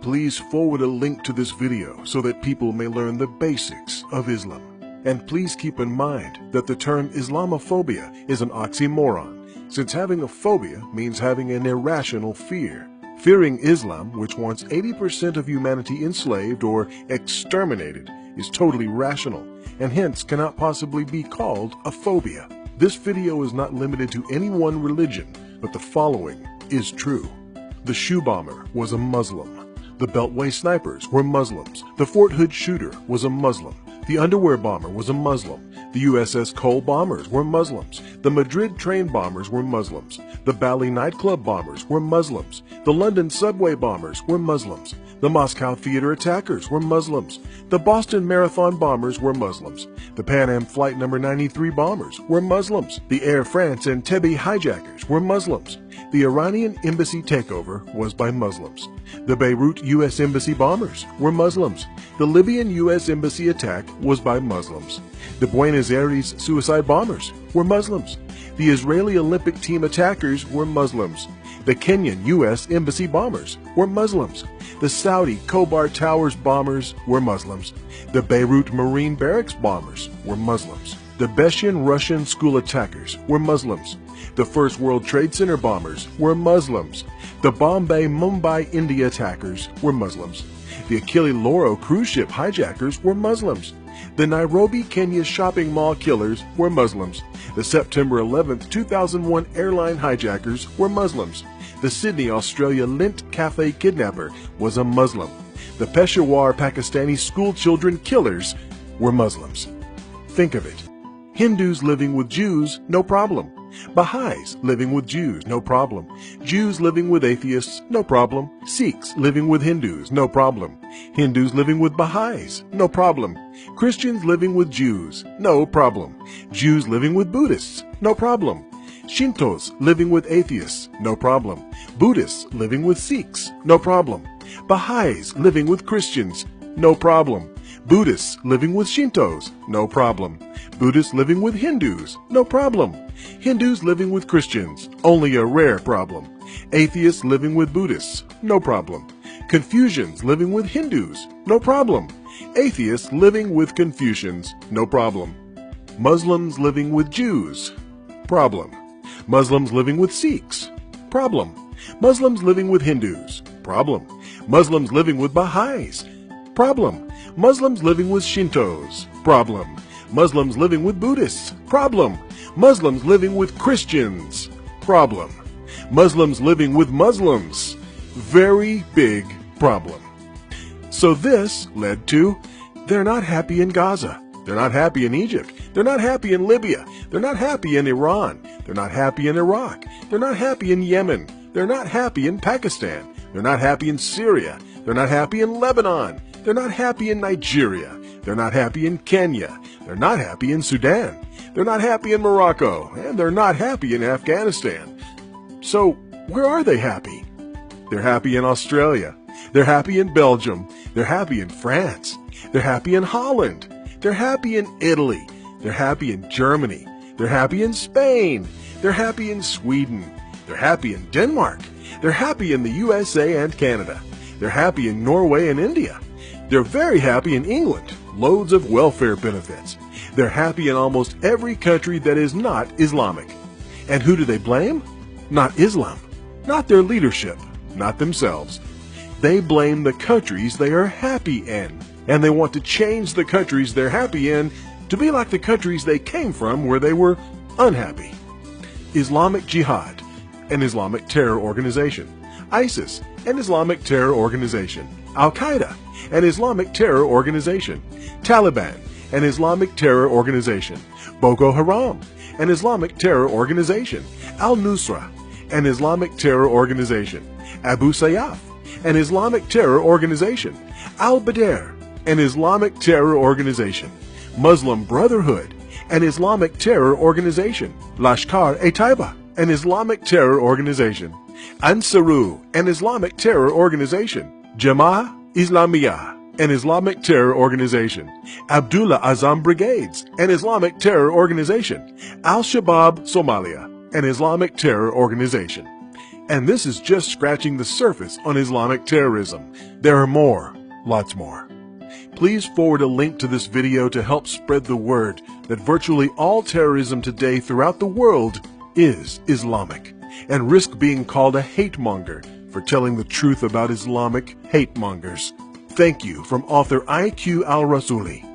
Please forward a link to this video so that people may learn the basics of Islam. And please keep in mind that the term Islamophobia is an oxymoron, since having a phobia means having an irrational fear. Fearing Islam, which wants 80% of humanity enslaved or exterminated, is totally rational, and hence cannot possibly be called a phobia. This video is not limited to any one religion, but the following is true. The shoe bomber was a Muslim. The Beltway snipers were Muslims. The Fort Hood shooter was a Muslim. The underwear bomber was a Muslim. The USS Cole bombers were Muslims. The Madrid train bombers were Muslims. The Bali nightclub bombers were Muslims. The London subway bombers were Muslims. The Moscow theater attackers were Muslims. The Boston Marathon bombers were Muslims. The Pan Am Flight No. 93 bombers were Muslims. The Air France Entebbe hijackers were Muslims. The Iranian embassy takeover was by Muslims. The Beirut U.S. Embassy bombers were Muslims. The Libyan U.S. Embassy attack was by Muslims. The Buenos Aires suicide bombers were Muslims. The Israeli Olympic team attackers were Muslims. The Kenyan U.S. Embassy bombers were Muslims. The Saudi Khobar Towers bombers were Muslims. The Beirut Marine Barracks bombers were Muslims. The Beshian Russian school attackers were Muslims. The First World Trade Center bombers were Muslims. The Bombay Mumbai India attackers were Muslims. The Achille Lauro cruise ship hijackers were Muslims. The Nairobi, Kenya shopping mall killers were Muslims. The September 11, 2001 airline hijackers were Muslims. The Sydney, Australia Lint Cafe kidnapper was a Muslim. The Peshawar Pakistani school children killers were Muslims. Think of it. Hindus living with Jews, no problem. Baha'is living with Jews, no problem. Jews living with atheists, no problem. Sikhs living with Hindus, no problem. Hindus living with Baha'is, no problem. Christians living with Jews, no problem. Jews living with Buddhists, no problem. Shintos living with atheists, no problem. Buddhists living with Sikhs, no problem. Baha'is living with Christians, no problem. Buddhists living with Shintos, no problem. Buddhists living with Hindus, no problem. Hindus living with Christians, only a rare problem. Atheists living with Buddhists, no problem. Confucians living with Hindus, no problem. Atheists living with Confucians, no problem. Muslims living with Jews, problem. Muslims living with Sikhs, problem. Muslims living with Hindus, problem. Muslims living with Baha'is, problem. Muslims living with Shintos, problem. Muslims living with Buddhists, problem. Muslims living with Christians, problem. Muslims living with Muslims, very big problem. So this led to, they're not happy in Gaza. They're not happy in Egypt. They're not happy in Libya. They're not happy in Iran. They're not happy in Iraq. They're not happy in Yemen. They're not happy in Pakistan. They're not happy in Syria. They're not happy in Lebanon. They're not happy in Nigeria. They're not happy in Kenya. They're not happy in Sudan. They're not happy in Morocco. And they're not happy in Afghanistan. So, where are they happy? They're happy in Australia. They're happy in Belgium. They're happy in France. They're happy in Holland. They're happy in Italy. They're happy in Germany. They're happy in Spain. They're happy in Sweden. They're happy in Denmark. They're happy in the USA and Canada. They're happy in Norway and India. They're very happy in England. Loads of welfare benefits. They're happy in almost every country that is not Islamic. And who do they blame? Not Islam. Not their leadership. Not themselves. They blame the countries they are happy in. And they want to change the countries they're happy in to be like the countries they came from where they were unhappy. Islamic Jihad, an Islamic terror organization. ISIS, an Islamic terror organization. Al-Qaeda, an Islamic terror organization. Taliban, an Islamic terror organization. Boko Haram, an Islamic terror organization. Al-Nusra, an Islamic terror organization. Abu Sayyaf, an Islamic terror organization. Al-Badr, an Islamic terror organization. Muslim Brotherhood, an Islamic terror organization. Lashkar-e-Taiba, an Islamic terror organization. Ansaru, an Islamic terror organization. Jama'ah Islamiyah, an Islamic terror organization. Abdullah Azam Brigades, an Islamic terror organization. Al-Shabaab Somalia, an Islamic terror organization. And this is just scratching the surface on Islamic terrorism. There are more, lots more. Please forward a link to this video to help spread the word that virtually all terrorism today throughout the world is Islamic, and risk being called a hate monger for telling the truth about Islamic hate mongers. Thank you from author IQ Al-Rasuli.